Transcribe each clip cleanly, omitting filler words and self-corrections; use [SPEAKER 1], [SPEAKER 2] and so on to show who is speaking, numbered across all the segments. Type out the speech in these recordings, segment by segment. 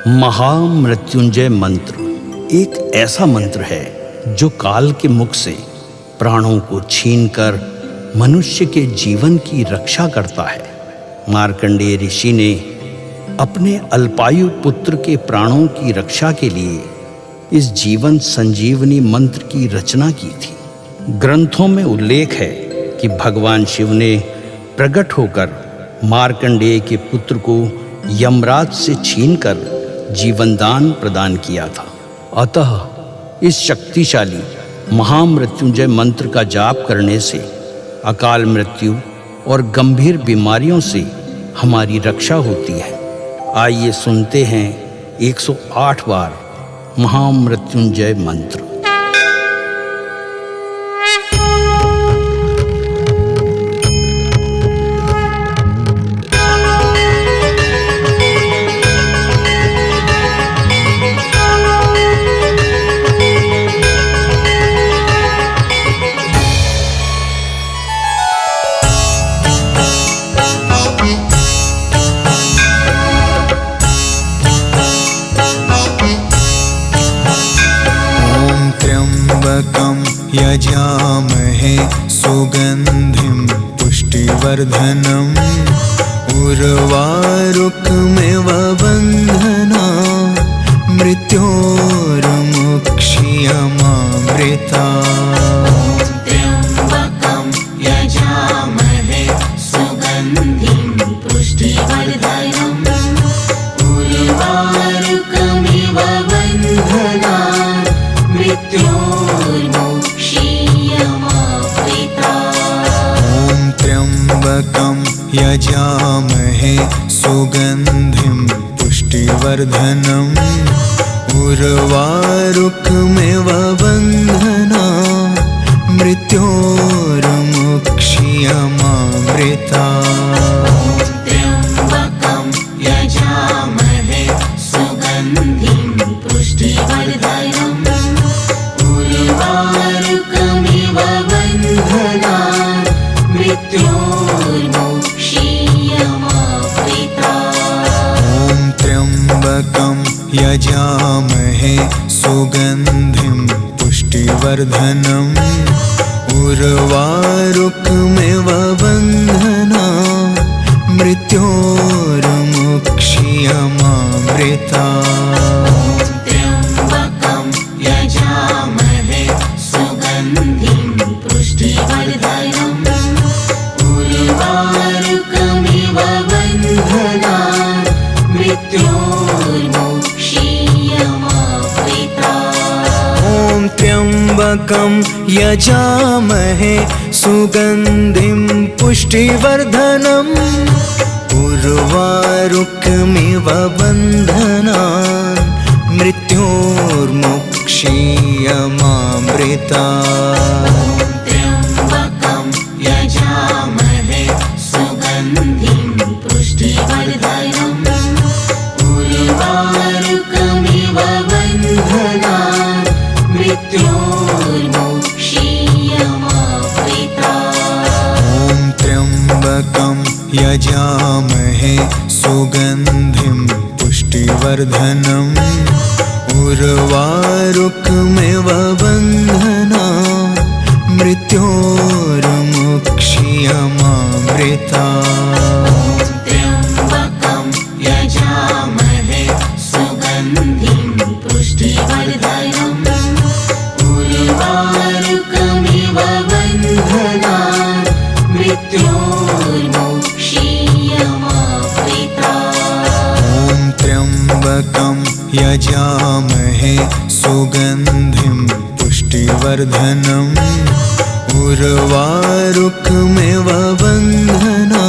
[SPEAKER 1] महामृत्युंजय मंत्र एक ऐसा मंत्र है जो काल के मुख से प्राणों को छीनकर मनुष्य के जीवन की रक्षा करता है। मार्कंडेय ऋषि ने अपने अल्पायु पुत्र के प्राणों की रक्षा के लिए इस जीवन संजीवनी मंत्र की रचना की थी। ग्रंथों में उल्लेख है कि भगवान शिव ने प्रकट होकर मार्कंडेय के पुत्र को यमराज से छीनकर जीवनदान प्रदान किया था। अतः इस शक्तिशाली महामृत्युंजय मंत्र का जाप करने से अकाल मृत्यु और गंभीर बीमारियों से हमारी रक्षा होती है। आइए सुनते हैं 108 बार महामृत्युंजय मंत्र।
[SPEAKER 2] यजामहे सुगंधिं पुष्टिवर्धनम् उर्वारुकमिव बन्धना मृत्योर्मुक्षीयमामृता।
[SPEAKER 3] त्र्यम्बकं यजामहे सुगन्धिं पुष्टिवर्धनम् उर्वारुकमिव बन्धना
[SPEAKER 2] त्र्यम्बकं यजामहे सुगन्धिं पुष्टिवर्धनम् उर्वारुकमिव बन्धना मृत्योर्मुक्षीयमामृता।
[SPEAKER 3] त्र्यम्बकं यजामहे सुगन्धिं पुष्टिवर्धनम् उर्वारुकमिव बन्धना मृत्योर्मुक्षीयमामृता।
[SPEAKER 2] त्र्यम्बकं यजामहे सुगन्धिं पुष्टिवर्धनम् उर्वारुकमिव बन्धना मृत्योर्मुक्षीयमामृता।
[SPEAKER 3] त्र्यम्बकं यजामहे सुगन्धिं पुष्टिवर्धनम् उर्वारुकमिव बन्धना मृत्योर्मुक्षीयमामृता।
[SPEAKER 2] त्र्यम्बकं यजामहे सुगन्धिं पुष्टिवर्धनम् उर्वारुकमिव बन्धना मृत्योर्मुक्षीयमामृता।
[SPEAKER 3] त्र्यम्बकं यजामहे सुगन्धिं पुष्टिवर्धनम् उर्वारुकमिव बन्धना मृत्योर्मुक्षीयमामृता।
[SPEAKER 2] त्र्यम्बकं यजामहे सुगन्धिं पुष्टिवर्धनम् उर्वारुकमिव बन्धना मृत्योर्मुक्षीयमामृता।
[SPEAKER 3] त्र्यम्बकं यजामहे सुगन्धिं पुष्टिवर्धनम् उर्वारुकमिव बन्धना मृत्योर्मुक्षीयमामृता।
[SPEAKER 2] त्र्यम्बकं यजामहे सुगन्धिं पुष्टिवर्धनम् उर्वारुकमिव बन्धना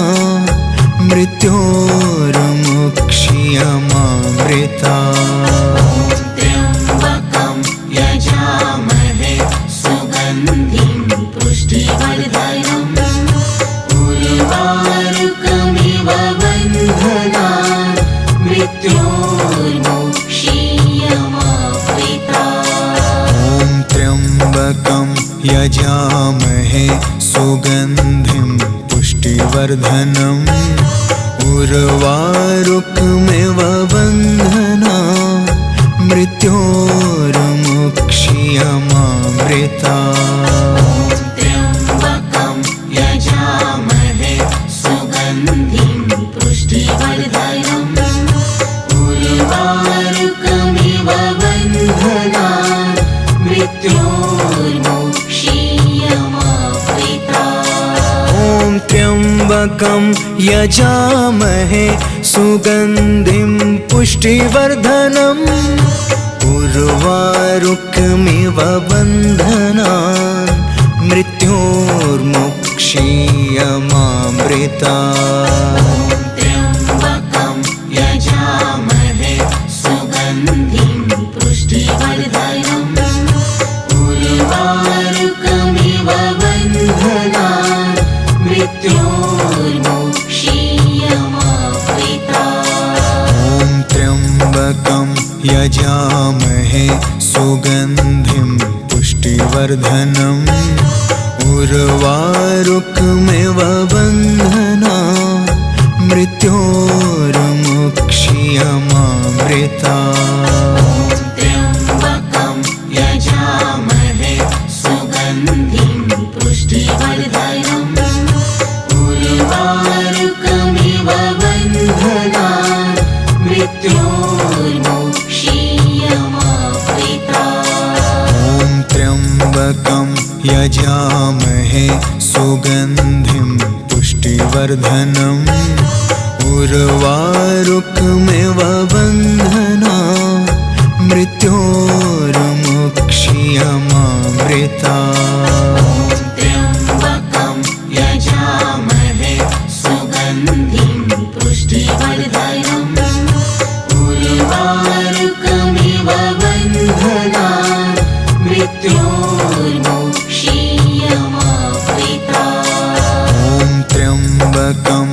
[SPEAKER 2] मृत्योर्मुक्षीयमामृता।
[SPEAKER 3] त्र्यम्बकं यजामहे सुगन्धिं पुष्टिवर्धनम् उर्वारुकमिव बन्धना मृत्योर्मुक्षीयमामृता।
[SPEAKER 2] त्र्यम्बकं यजामहे सुगन्धिं पुष्टिवर्धनम् उर्वारुकमिव बन्धना मृत्योर्मुक्षीयमामृता
[SPEAKER 3] त्र्यम्बकं यजामहे सुगन्धिं पुष्टिवर्धनम् उर्वारुकमिव बन्धनान् मृत्योर्मुक्षीयमामृता
[SPEAKER 2] ॐ त्र्यम्बकं यजामहे सुगन्धिं पुष्टिवर्धनम् उर्वारुकमिव बन्धनान् मृत्योर्मुक्षीयमामृता
[SPEAKER 3] त्र्यम्बकं यजामहे सुगन्धिं पुष्टिवर्धनम् उर्वारुकमिव बन्धनान् मृत्योर्मुक्षीयमामृता
[SPEAKER 2] ॐ त्र्यम्बकं यजामहे सुगन्धिं पुष्टिवर्धनम् उर्वारुकमिव बन्धनान् मृत्योर्मुक्षीयमामृता
[SPEAKER 3] त्र्यम्बकं यजामहे सुगन्धिं पुष्टिवर्धनम् उर्वारुकमिव बन्धनान् मृत्योर्मुक्षीयमामृता
[SPEAKER 2] ॐ त्र्यम्बकं यजामहे सुगन्धिं पुष्टिवर्धनम् उर्वारुकमिव बन्धनान् मृत्योर्मुक्षीयमामृता
[SPEAKER 3] त्र्यम्बकं यजामहे सुगन्धिं पुष्टिवर्धनम् उर्वारुकमिव बन्धनान् मृत्योर्मुक्षीयमामृता
[SPEAKER 2] ॐ त्र्यम्बकं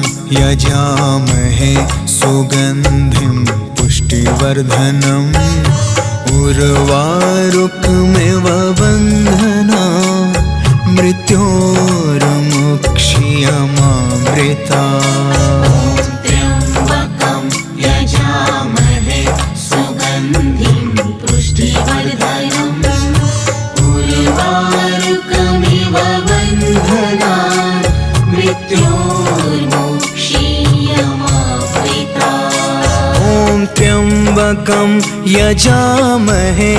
[SPEAKER 2] यजामहे सुगन्धिं पुष्टिवर्धनम् उर्वारुकमिव बन्धनान् मृत्योर्मुक्षीयमामृता
[SPEAKER 3] त्र्यम्बकं यजामहे सुगन्धिं पुष्टिवर्धनम् उर्वारुकमिव बन्धनान् मृत्योर्मुक्षीयमामृता
[SPEAKER 2] ॐ त्र्यम्बकं यजामहे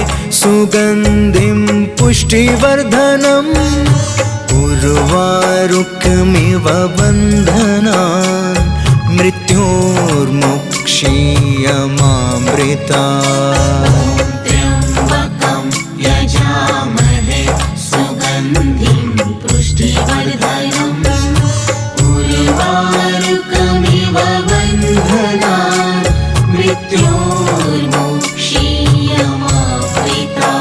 [SPEAKER 2] सुगन्धिं पुष्टिवर्धनम् उर्वारुकमिव बन्धनान् मृत्योर्मुक्षीयमामृता
[SPEAKER 3] त्र्यम्बकं यजामहे सुगन्धिं पुष्टिवर्धनम् उर्वारुकमिव बन्धनान् मृत्योर्मुक्षीयमामृता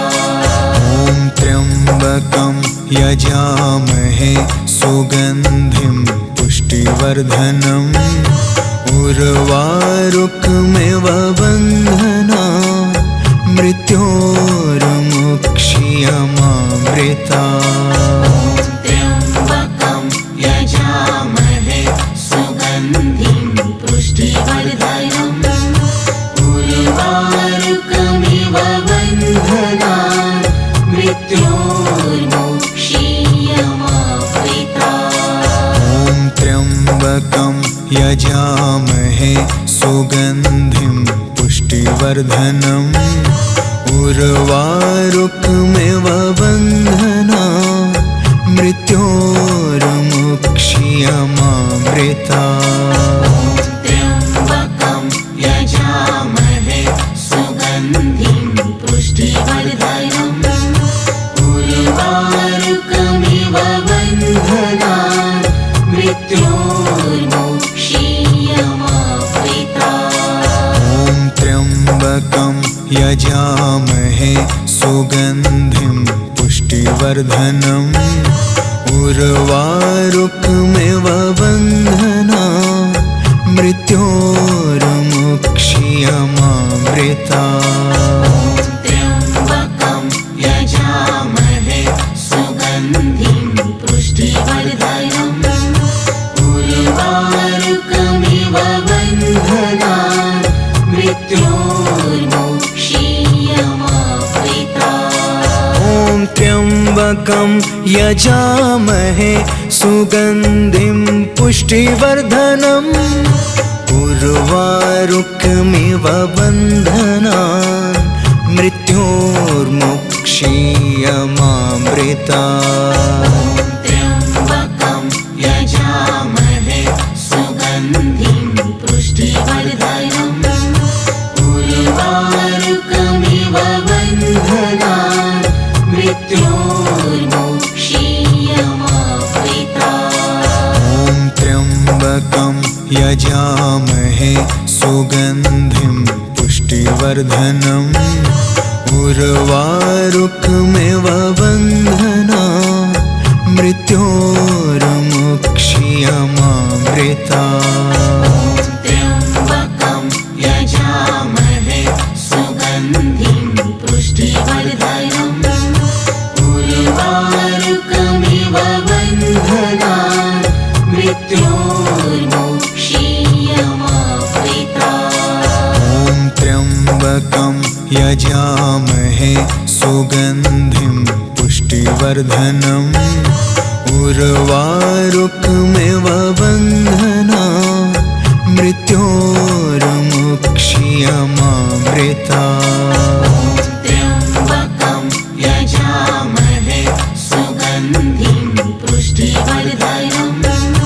[SPEAKER 2] ॐ त्र्यम्बकं यजामहे सुगन्धिं पुष्टिवर्धनम् उर्वारुकमिव बन्धनान् मृत्योर्मुक्षीयमामृता
[SPEAKER 3] त्र्यम्बकं यजामहे सुगन्धिं पुष्टिवर्धनम् उर्वारुकमिव बन्धनान् मृत्योर्मुक्षीयमामृता
[SPEAKER 2] ॐ त्र्यम्बकं यजामहे सुगन्धिं पुष्टिवर्धनम् उर्वारुकमिव बन्धनान् मृत्योर्मुक्षीयमामृता
[SPEAKER 3] त्र्यम्बकं यजामहे सुगन्धिं पुष्टिवर्धनम् उर्वारुकमिव बन्धनान् मृत्योर्मुक्षीयमामृता
[SPEAKER 2] ॐ त्र्यम्बकं यजामहे सुगन्धिं पुष्टिवर्धनम् उर्वारुकमिव बन्धनान् मृत्योर्मुक्षीयमामृता
[SPEAKER 3] त्र्यम्बकं यजामहे सुगन्धिं पुष्टिवर्धनम् उर्वारुकमिव
[SPEAKER 2] त्र्यम्बकं यजामहे सुगन्धिं पुष्टिवर्धनम् उर्वारुकमिव बन्धनान् मृत्योर्मुक्षीयमामृतात्।
[SPEAKER 3] त्र्यम्बकं यजामहे सुगन्धिं पुष्टिवर्धनम् उर्वारुकमिव बन्धनान् मृत्योर्मुक्षीयमामृतात्।
[SPEAKER 2] ॐ त्र्यम्बकं यजामहे सुगन्धिं पुष्टिवर्धनम् उर्वारुकमिव बन्धनान् मृत्योर्मुक्षीयमामृतात्।
[SPEAKER 3] त्र्यम्बकं यजामहे सुगन्धिं पुष्टिवर्धनम् उर्वारुकमिव बन्धनान् मृत्योर्मुक्षीयमामृतात्।
[SPEAKER 2] ॐ त्र्यम्बकं यजामहे सुगन्धिं पुष्टिवर्धनम् उर्वारुकमिव बन्धनान् मृत्योर्मुक्षीयमामृतात्।
[SPEAKER 3] त्र्यम्बकं यजामहे सुगन्धिं पुष्टिवर्धनम्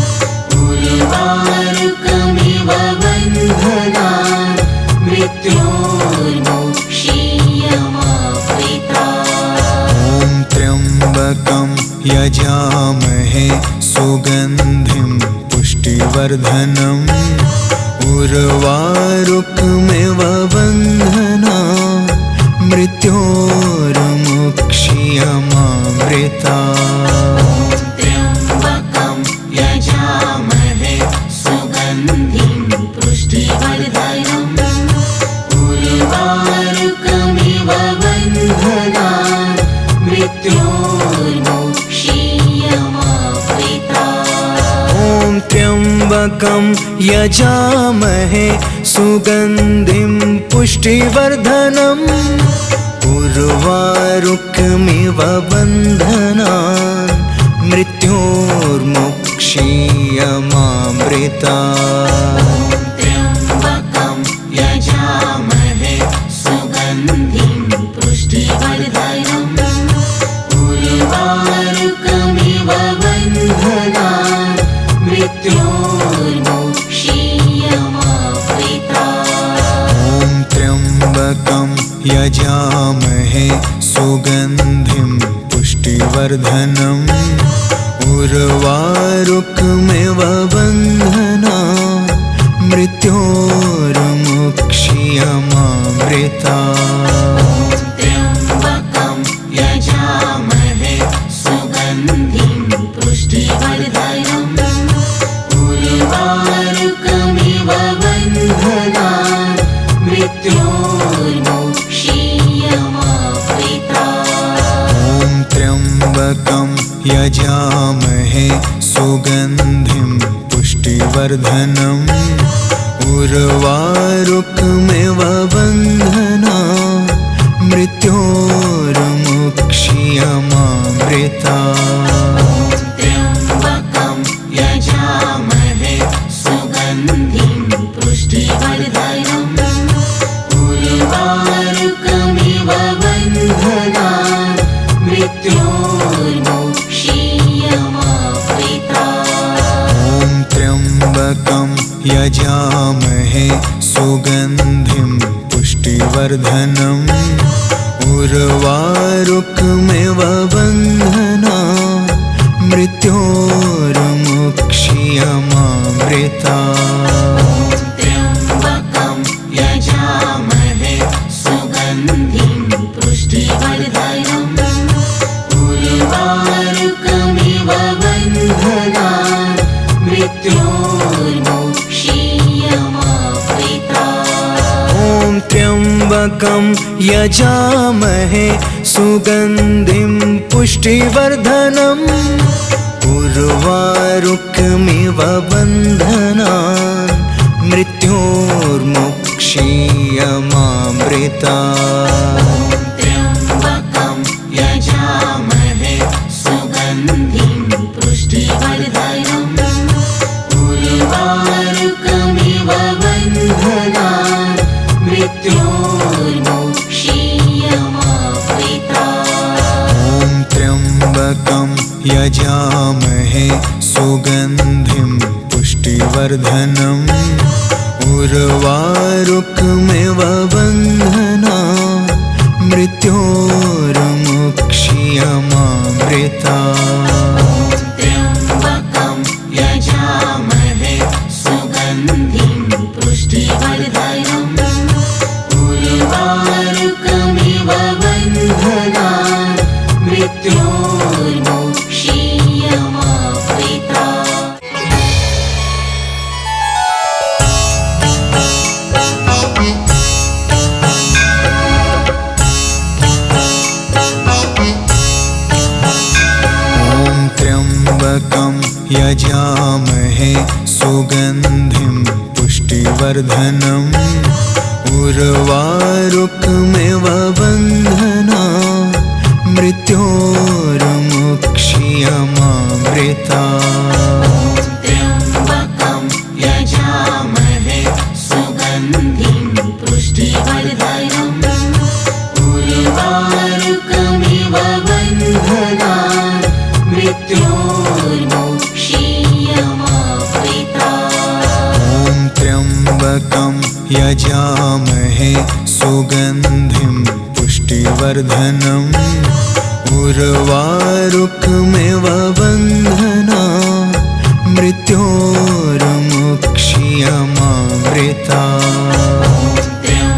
[SPEAKER 3] उर्वारुकमिव बन्धनान् मृत्योर्मुक्षीयमामृतात्।
[SPEAKER 2] ॐ त्र्यम्बकं यजामहे सुगन्धिं पुष्टिवर्धनम् उर्वारुकमिव बन्धनान् मृत्योर्मुक्षीयमामृतात्।
[SPEAKER 3] त्र्यम्बकं यजामहे सुगन्धिं पुष्टिवर्धनम् उर्वारुकमिव बन्धनान् मृत्योर्मुक्षीयमामृतात्।
[SPEAKER 2] ॐ त्र्यम्बकं यजामहे सुगन्धिं पुष्टिवर्धनम् उर्वारुकमिव बन्धनान् मृत्योर्मुक्षीयमामृतात्।
[SPEAKER 3] त्र्यम्बकं यजामहे सुगन्धिं पुष्टिवर्धनम् उर्वारुकमिव बन्धनान् मृत्योर्मुक्षीयमामृतात्।
[SPEAKER 2] ॐ त्र्यम्बकं यजामहे सुगन्धिं पुष्टिवर्धनम् उर्वारुकमिव बन्धनान् मृत्योर्मुक्षीयमामृतात्।
[SPEAKER 3] त्र्यम्बकं यजामहे सुगन्धिं पुष्टिवर्धनम् उर्वारुकमिव बन्धनान् मृत्योर्मुक्षीयमामृतात्।
[SPEAKER 2] ॐ त्र्यम्बकं यजामहे सुगन्धिं पुष्टिवर्धनम् उर्वारुकमिव बन्धनान् मृत्योर्मुक्षीयमामृतात्।
[SPEAKER 3] त्र्यम्बकं यजामहे सुगन्धिं पुष्टिवर्धनम् उर्वारुकमिव बन्धनान् मृत्योर्मुक्षीयमामृतात्।
[SPEAKER 2] ॐ त्र्यम्बकं यजामहे सुगन्धिं पुष्टिवर्धनम् उर्वारुकमिव बन्धनान् मृत्योर्मुक्षीयमामृतात्।
[SPEAKER 3] त्र्यम्बकं यजामहे सुगन्धिं पुष्टिवर्धनम् उर्वारुकमिव बन्धनान् मृत्योर्मुक्षीयमामृतात्।
[SPEAKER 2] ॐ त्र्यम्बकं यजामहे सुगन्धिं पुष्टिवर्धनम् उर्वारुकमिव बन्धनान् मृत्योर्मुक्षीयमामृतात्।
[SPEAKER 3] त्र्यम्बकं यजामहे
[SPEAKER 2] यजामहे सुगन्धिं पुष्टिवर्धनम् उर्वारुकमिव बन्धनान् मृत्योर्मुक्ष्यमामृतात्।
[SPEAKER 3] त्र्यम्बकं यजामहे सुगन्धिं पुष्टिवर्धनम् उर्वारुकमिव बन्धनान् मृत्योर्मुक्ष्यमामृतात्।
[SPEAKER 2] त्र्यम्बकं यजामहे सुगन्धिं पुष्टिवर्धनम् उर्वारुकमिव बन्धनान् मृत्योर्मुक्ष्यमामृतात्।
[SPEAKER 3] त्र्यम्बकं यजामहे सुगन्धिं पुष्टिवर्धनम् उर्वारुकमिव बन्धनान् मृत्योर्मुक्ष्यमामृतात्।
[SPEAKER 2] त्र्यम्बकं यजामहे सुगन्धिं पुष्टिवर्धनम् उर्वारुकमिव बन्धनान् मृत्योर्मुक्ष्यमामृतात्।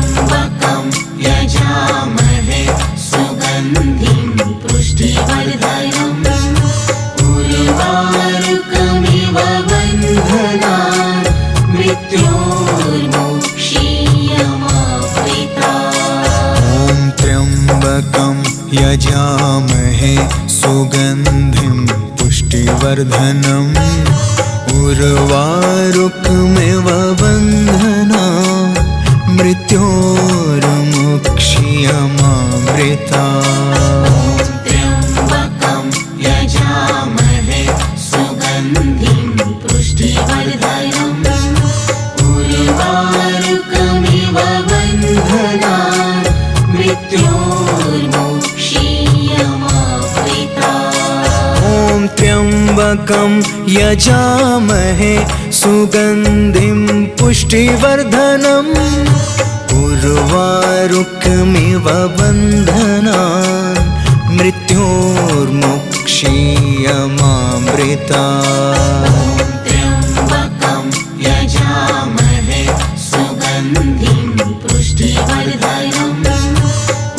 [SPEAKER 3] त्र्यम्बकं यजामहे सुगन्धिं पुष्टिवर्धनम् उर्वारुकमिव बन्धनान् मृत्योर्मुक्ष्यमामृतात्।
[SPEAKER 2] त्र्यम्बकं यजामहे सुगन्धिं पुष्टिवर्धनम् उर्वारुकमिव बन्धनान् मृत्योर्मुक्ष्यमामृतात्।
[SPEAKER 3] त्र्यम्बकं यजामहे सुगन्धिं पुष्टिवर्धनम् उर्वारुकमिव बन्धनान् मृत्योर्मुक्ष्यमामृतात्।
[SPEAKER 2] त्र्यम्बकं यजामहे सुगन्धिं पुष्टिवर्धनम्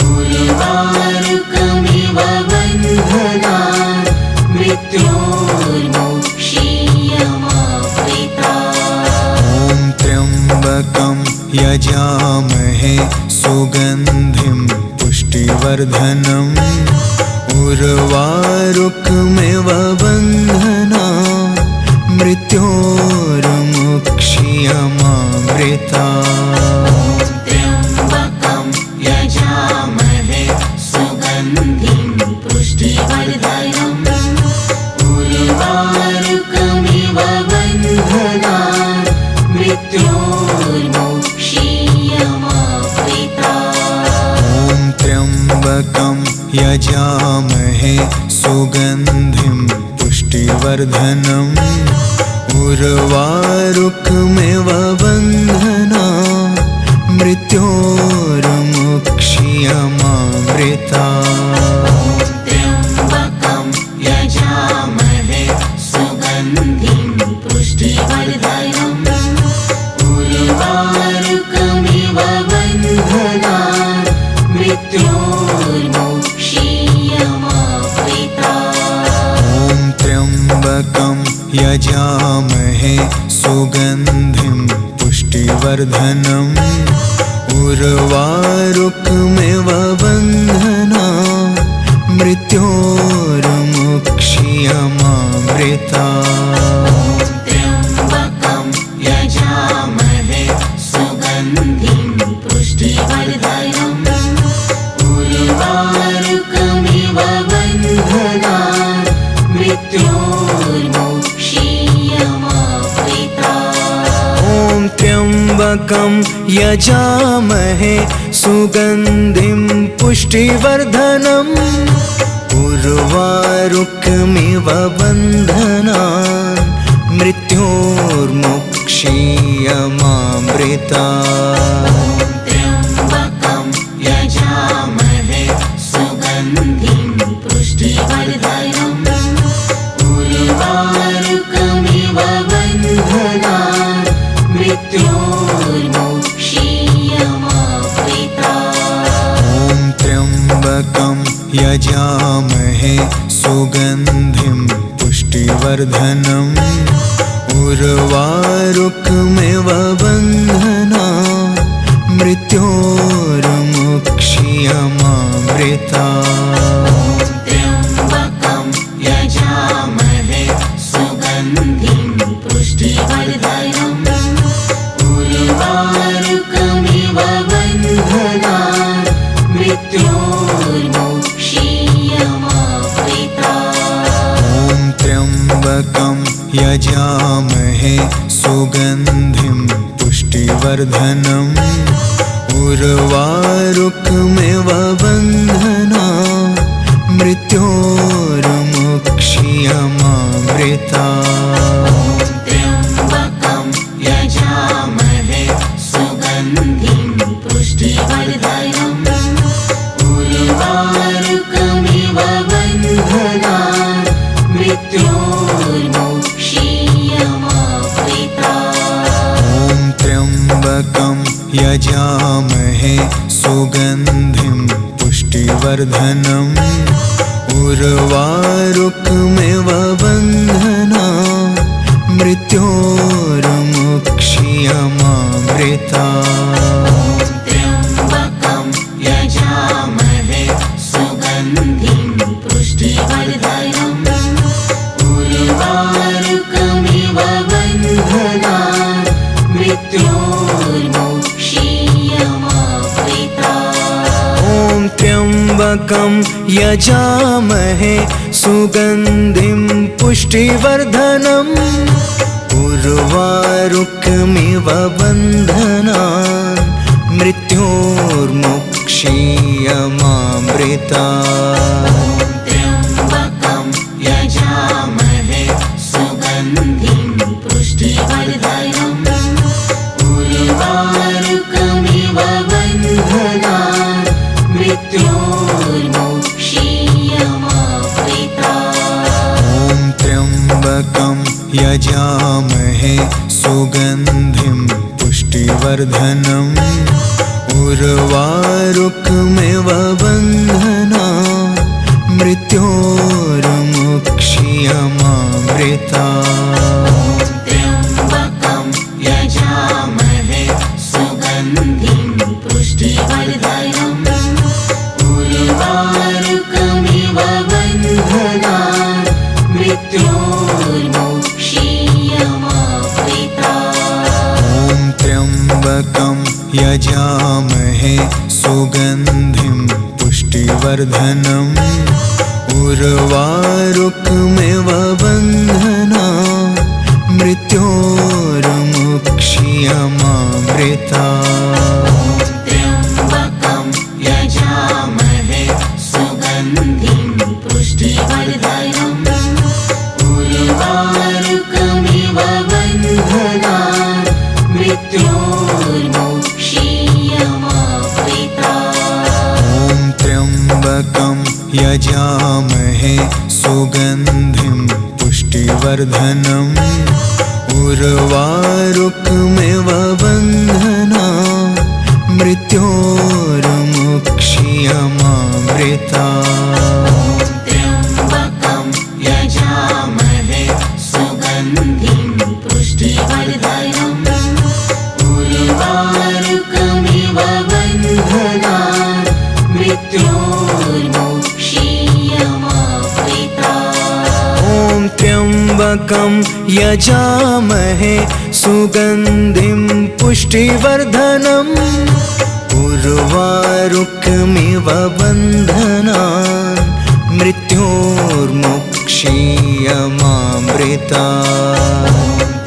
[SPEAKER 2] उर्वारुकमिव बन्धनान् मृत्योर्मुक्ष्यमामृतात्।
[SPEAKER 3] त्र्यम्बकं यजामहे सुगन्धिं पुष्टिवर्धनम् उर्वारुकमिव बन्धनान् मृत्योर्मुक्ष्यमामृतात्।
[SPEAKER 2] त्र्यम्बकं यजामहे सुगन्धिं पुष्टिवर्धनम् उर्वारुकमिव बन्धनान् मृत्योर्मुक्ष्यमामृतात्।
[SPEAKER 3] त्र्यम्बकं यजामहे सुगन्धिं पुष्टिवर्धनम् उर्वारुकमिव बन्धनान् मृत्योर्मुक्ष्यमामृतात्।
[SPEAKER 2] त्र्यम्बकं यजामहे सुगन्धिं पुष्टिवर्धनम् उर्वारुकमिव बन्धनान् मृत्योर्मुक्ष्यमामृतात्।
[SPEAKER 3] त्र्यम्बकं यजामहे सुगन्धिं पुष्टिवर्धनम् उर्वारुकमिव बन्धनान् मृत्योर्मुक्ष्यमामृतात्।
[SPEAKER 2] त्र्यम्बकं यजामहे सुगन्धिं पुष्टिवर्धनम् उर्वारुकमिव बन्धनान् मृत्योर्मुक्ष्यमामृतात्।
[SPEAKER 3] त्र्यम्बकं यजामहे सुगन्धिं पुष्टिवर्धनम् उर्वारुकमिव बन्धनान् मृत्योर्मुक्ष्यमामृतात्।
[SPEAKER 2] त्र्यम्बकं यजामहे सुगन्धिं पुष्टिवर्धनम् उर्वारुकमिव बन्धनान् मृत्योर्मुक्षीयमामृतात्।
[SPEAKER 3] त्र्यम्बकं यजामहे सुगन्धिं पुष्टिवर्धनम् उर्वारुकमिव बन्धनान् मृत्योर्मुक्षीयमामृतात्।
[SPEAKER 2] ॐ त्र्यम्बकं यजामहे सुगन्धिं पुष्टिवर्धनम् उर्वारुकमिव बन्धनान् मृत्योर्मुक्षीयमामृतात्।
[SPEAKER 3] त्र्यम्बकं यजामहे सुगन्धिं पुष्टिवर्धनम् उर्वारुकमिव बन्धनान् मृत्योर्मुक्षीयमामृतात्।
[SPEAKER 2] ॐ त्र्यम्बकं यजामहे सुगन्धिं पुष्टिवर्धनम् उर्वारुकमिव बन्धनान् मृत्योर्मुक्षीयमामृतात्।
[SPEAKER 3] त्र्यम्बकं यजामहे सुगन्धिं पुष्टिवर्धनम् उर्वारुकमिव बन्धनान् मृत्योर्मुक्षीयमामृतात्।
[SPEAKER 2] ॐ त्र्यम्बकं यजामहे सुगन्धिं पुष्टिवर्धनम् उर्वारुकमिव बन्धनान् मृत्योर्मुक्षीयमामृतात्।
[SPEAKER 3] त्र्यम्बकं यजामहे सुगन्धिं पुष्टिवर्धनम् उर्वारुकमिव बन्धनान् मृत्योर्मुक्षीयमामृतात्।
[SPEAKER 2] ॐ त्र्यम्बकं यजामहे सुगन्धिं पुष्टिवर्धनम् उर्वारुकमिव बन्धनान् मृत्योर्मुक्षीयमामृतात्।
[SPEAKER 3] त्र्यम्बकं यजामहे सुगन्धिं पुष्टिवर्धनम् उर्वारुकमिव बन्धनान् मृत्योर्मुक्षीयमामृतात्।
[SPEAKER 2] ॐ त्र्यम्बकं यजामहे सुगन्धिं पुष्टिवर्धनम् उर्वारुकमिव बन्धनान् मृत्योर्मुक्षीयमामृतात्।
[SPEAKER 3] त्र्यम्बकं यजामहे सुगन्धिं पुष्टिवर्धनम् उर्वारुकमिव बन्धनान् मृत्योर्मुक्षीयमामृतात्।
[SPEAKER 2] ॐ त्र्यम्बकं यजामहे सुगन्धिं पुष्टिवर्धनम् उर्वारुकमिव बन्धनान् मृत्योर्मुक्षीयमामृतात्।
[SPEAKER 3] त्र्यम्बकं यजामहे सुगन्धिं पुष्टिवर्धनम् उर्वारुकमिव बन्धनान् मृत्योर्मुक्षीयमामृतात्।
[SPEAKER 2] ॐ त्र्यम्बकं यजामहे सुगन्धिं पुष्टिवर्धनम् उर्वारुकमिव बन्धनान् मृत्योर्मुक्षीयमामृतात्।
[SPEAKER 3] त्र्यम्बकं यजामहे सुगन्धिं पुष्टिवर्धनम् उर्वारुकमिव बन्धनान् मृत्योर्मुक्षीयमामृतात्।
[SPEAKER 2] ॐ त्र्यम्बकं यजामहे सुगन्धिं पुष्टिवर्धनम् उर्वारुकमिव बन्धनान् मृत्योर्मुक्षीयमामृतात्।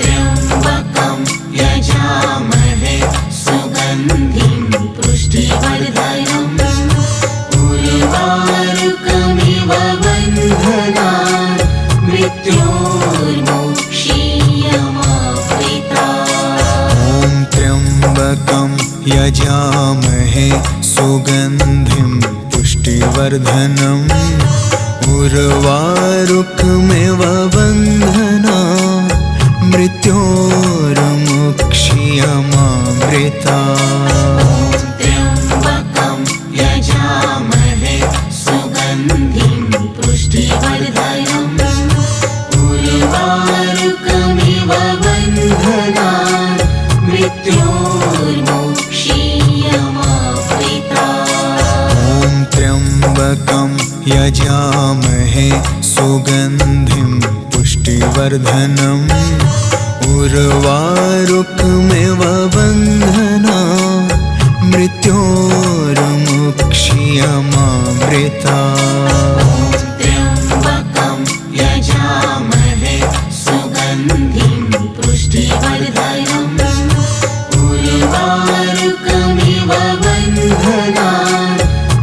[SPEAKER 3] त्र्यम्बकं यजामहे सुगन्धिं पुष्टिवर्धनम् उर्वारुकमिव बन्धनान्
[SPEAKER 2] यजामहे सुगन्धिं पुष्टिवर्धनम् उर्वारुकमिव बन्धनान् मृत्योर्मुक्षीयमामृतात्।
[SPEAKER 3] त्र्यम्बकं यजामहे सुगन्धिं पुष्टिवर्धनम् उर्वारुकमिव बन्धनान् मृत्योर्मुक्षीयमामृतात्।
[SPEAKER 2] ॐ त्र्यम्बकं यजामहे सुगन्धिं पुष्टिवर्धनम् उर्वारुकमिव बन्धनान् मृत्योर्मुक्षीयमामृतात्।
[SPEAKER 3] त्र्यम्बकं यजामहे सुगन्धिं पुष्टिवर्धनम् उर्वारुकमिव बन्धनान्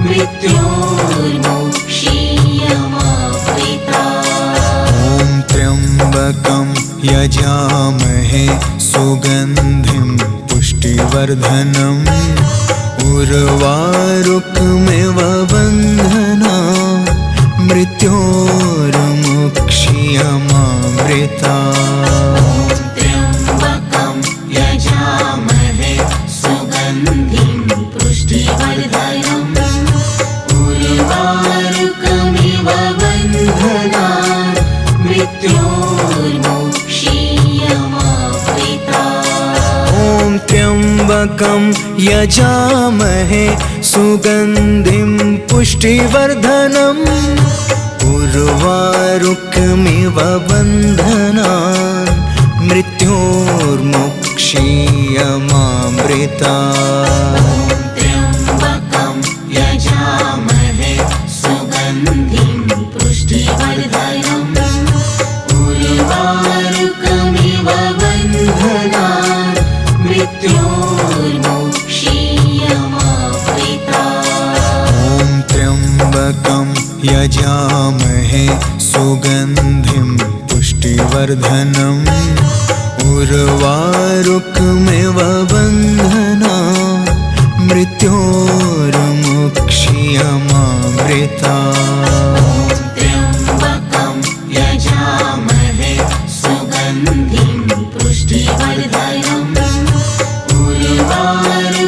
[SPEAKER 3] मृत्योर्मुक्षीयमामृतात्।
[SPEAKER 2] ॐ त्र्यम्बकं यजामहे सुगन्धिं पुष्टिवर्धनम् उर्वारुकमिव बन्धनान् मृत्योर्मुक्षीयमामृतात्।
[SPEAKER 3] त्र्यम्बकं यजामहे सुगन्धिं पुष्टिवर्धनम् उर्वारुकमिव बन्धनान् मृत्योर्मुक्षीयमामृतात्।
[SPEAKER 2] ॐ त्र्यम्बकं यजामहे सुगन्धिं पुष्टिवर्धनम् उर्वारुकमिव बन्धनान् मृत्योर्मुक्षीयमामृतात्।
[SPEAKER 3] त्र्यम्बकं यजामहे सुगन्धिं पुष्टिवर्धनम् उर्वारुकमिव बन्धनान् मृत्योर्मुक्षीयमामृतात्।
[SPEAKER 2] ॐ त्र्यम्बकं यजामहे सुगन्धिं पुष्टिवर्धनम् उर्वारुकमिव बन्धनान् मृत्योर्मुक्षीयमामृतात्।
[SPEAKER 3] त्र्यम्बकं यजामहे सुगन्धिं पुष्टिवर्धनम्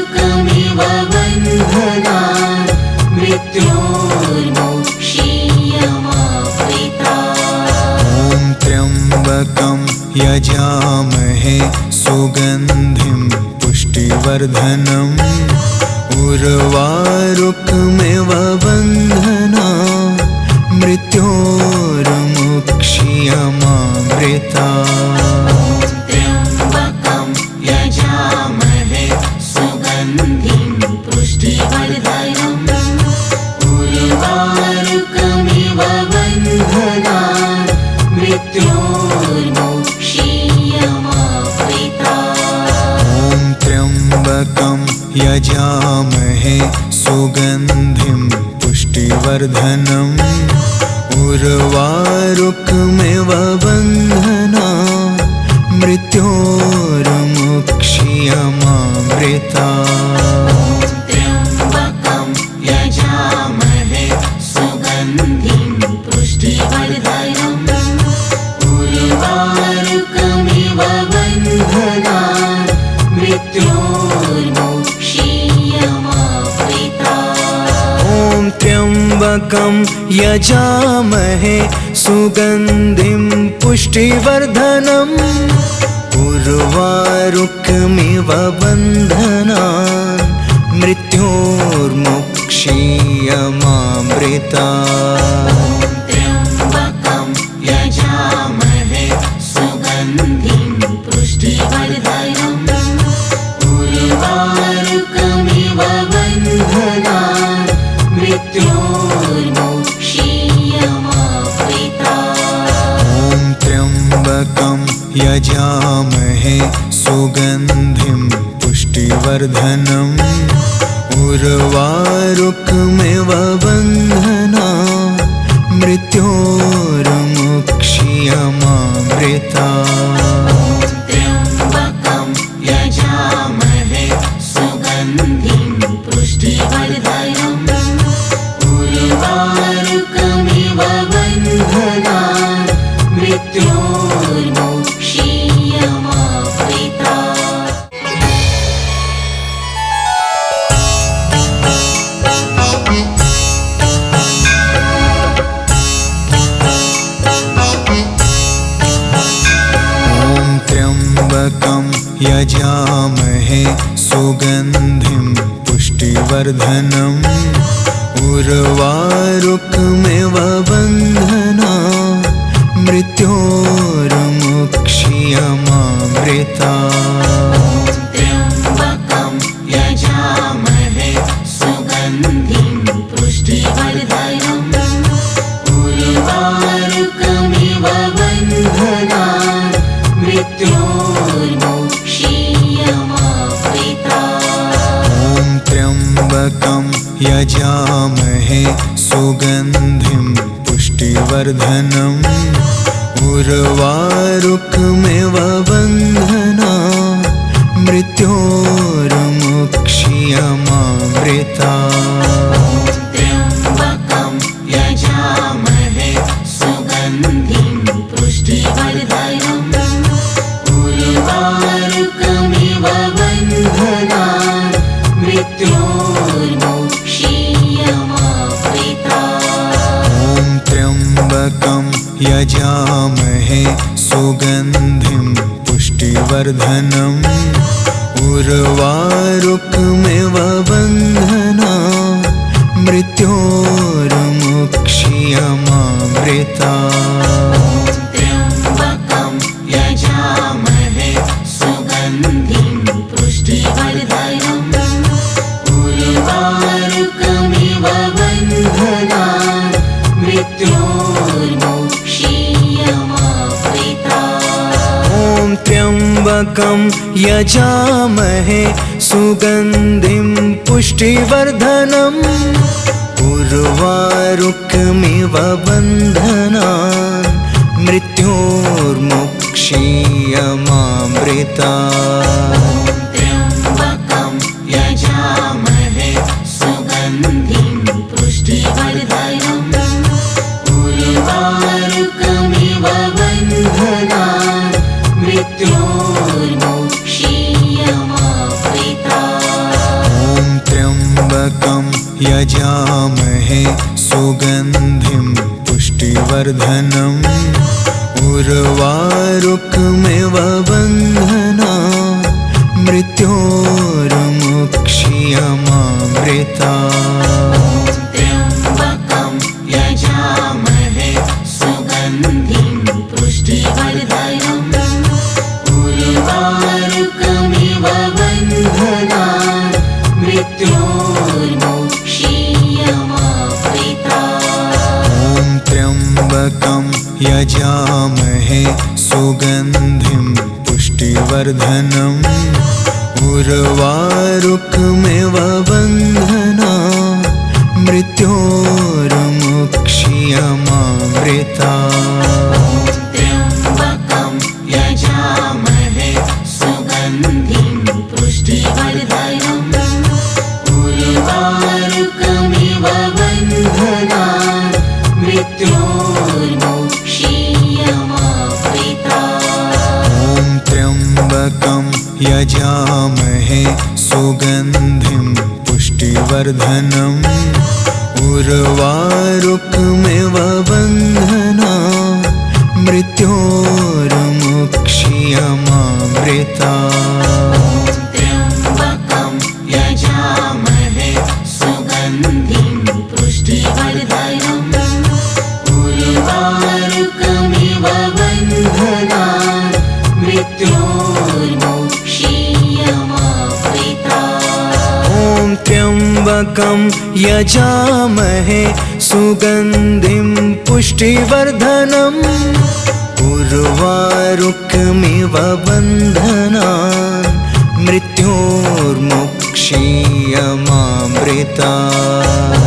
[SPEAKER 3] उर्वारुकमिव बन्धनान् मृत्योर्मुक्षीयमामृतात्।
[SPEAKER 2] ॐ त्र्यम्बकं यजामहे सुगन्धिं पुष्टिवर्धनम् उर्वारुकमिव बन्धनान् मृत्योर्मुक्षीयमामृतात्।
[SPEAKER 3] त्र्यम्बकं यजामहे सुगन्धिं पुष्टिवर्धनम् उर्वारुकमिव बन्धनान् मृत्योर्मुक्षीयमामृतात्।
[SPEAKER 2] ॐ त्र्यम्बकं यजामहे सुगन्धिं पुष्टिवर्धनम् उर्वारुकमिव बन्धनान् मृत्योर्मुक्षीयमामृतात्।
[SPEAKER 3] त्र्यम्बकं यजामहे सुगन्धिं पुष्टिवर्धनम् उर्वारुकमिव बन्धनान् मृत्योर्मुक्षीयमामृतात्।
[SPEAKER 2] ॐ त्र्यम्बकं यजामहे सुगन्धिं पुष्टिवर्धनम् उर्वारुकमिव बन्धनान् मृत्योर्मुक्षीयमामृतात्।
[SPEAKER 3] त्र्यम्बकं यजामहे सुगन्धिं पुष्टिवर्धनम् उर्वारुकमिव बन्धनान् मृत्योर्मुक्षीयमामृतात्।
[SPEAKER 2] ॐ त्र्यम्बकं यजामहे सुगन्धिं पुष्टिवर्धनम् उर्वारुकमिव बन्धनान् मृत्योर्मुक्षीयमामृतात्।
[SPEAKER 3] त्र्यम्बकं यजामहे सुगन्धिं
[SPEAKER 2] यजामहे सुगन्धिं पुष्टिवर्धनम् उर्वारुकमिव बन्धनान् मृत्योर्मुक्ष्यमामृतात्।
[SPEAKER 3] त्र्यम्बकं यजामहे सुगन्धिं पुष्टिवर्धनम् उर्वारुकमिव बन्धनान् मृत्योर्मुक्ष्यमामृतात्।
[SPEAKER 2] ॐ त्र्यम्बकं यजामहे सुगन्धिं पुष्टिवर्धनम् उर्वारुकमिव बन्धनान् मृत्योर्मुक्ष्यमामृतात्।
[SPEAKER 3] त्र्यम्बकं यजामहे सुगन्धिं पुष्टिवर्धनम् उर्वारुकमिव बन्धनान् मृत्योर्मुक्ष्यमामृतात्।
[SPEAKER 2] ॐ त्र्यम्बकं यजामहे सुगन्धिं पुष्टिवर्धनम् उर्वारुकमिव बन्धनान् मृत्योर्मुक्ष्यमामृतात्।
[SPEAKER 3] त्र्यम्बकं यजामहे सुगन्धिं पुष्टिवर्धनम् उर्वारुकमिव बन्धनान् मृत्योर्मुक्ष्यमामृतात्।
[SPEAKER 2] ॐ त्र्यम्बकं यजामहे सुगन्धिं पुष्टिवर्धनम् उर्वारुकमिव बन्धनान् मृत्योर्मुक्ष्यमामृतात्।
[SPEAKER 3] त्र्यम्बकं यजामहे सुगन्धिं पुष्टिवर्धनम् उर्वारुकमिव बन्धनान् मृत्योर्मुक्ष्यमामृतात्।
[SPEAKER 2] ॐ त्र्यम्बकं यजामहे सुगन्धिं पुष्टिवर्धनम् उर्वारुकमिव बन्धनान् मृत्योर्मुक्ष्यमामृतात्।
[SPEAKER 3] त्र्यम्बकं यजामहे सुगन्धिं पुष्टिवर्धनम् उर्वारुकमिव बन्धनान् मृत्योर्मुक्ष्यमामृतात्।
[SPEAKER 2] ॐ त्र्यम्बकं यजामहे सुगन्धिं पुष्टिवर्धनम् उर्वारुकमिव बन्धनान् मृत्योर्मुक्ष्यमामृतात्।
[SPEAKER 3] त्र्यम्बकं यजामहे सुगन्धिं पुष्टिवर्धनम् उर्वारुकमिव बन्धनान् मृत्योर्मुक्ष्यमामृतात्।
[SPEAKER 2] ॐ त्र्यम्बकं यजामहे सुगन्धिं पुष्टिवर्धनम् उर्वारुकमिव बन्धनान् मृत्योर्मुक्ष्यमामृतात्। त्र्यम्बकं यजामहे सुगन्धिं पुष्टिवर्धनम् उर्वारुकमिव बन्धनान् मृत्योर्मुक्ष्यमामृतात्।
[SPEAKER 3] त्र्यम्बकं यजामहे सुगन्धिं पुष्टिवर्धनम् उर्वारुकमिव बन्धनान् मृत्योर्मुक्ष्यमामृतात्। त्र्यम्बकं यजामहे सुगन्धिं पुष्टिवर्धनम् उर्वारुकमिव बन्धनान् मृत्योर्मुक्ष्यमामृतात्।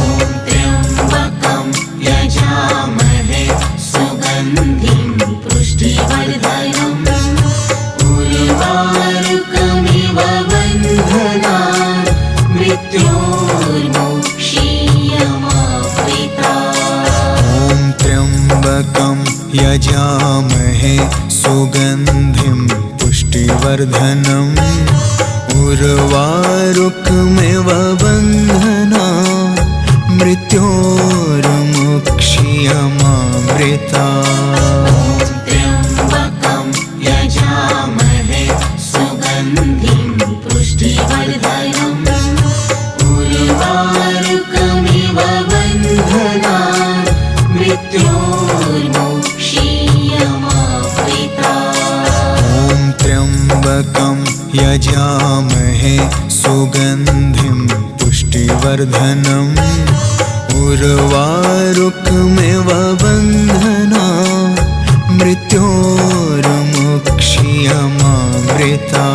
[SPEAKER 3] त्र्यम्बकं यजामहे सुगन्धिं पुष्टिवर्धनम् उर्वारुकमिव बन्धनान् मृत्योर्मुक्ष्यमामृतात्।
[SPEAKER 2] ॐ त्र्यम्बकं यजामहे सुगन्धिं पुष्टिवर्धनम् उर्वारुकमिव बन्धनान् मृत्योर्मुक्ष्यमामृतात्।
[SPEAKER 3] त्र्यम्बकं यजामहे सुगन्धिं मृत्योर्मुक्षीयमावृता
[SPEAKER 2] ॐ त्र्यम्बकं यजामहे सुगन्धिं पुष्टिवर्धनम् उर्वारुकमिव बन्धनान् मृत्योर्मुक्षीयमावृता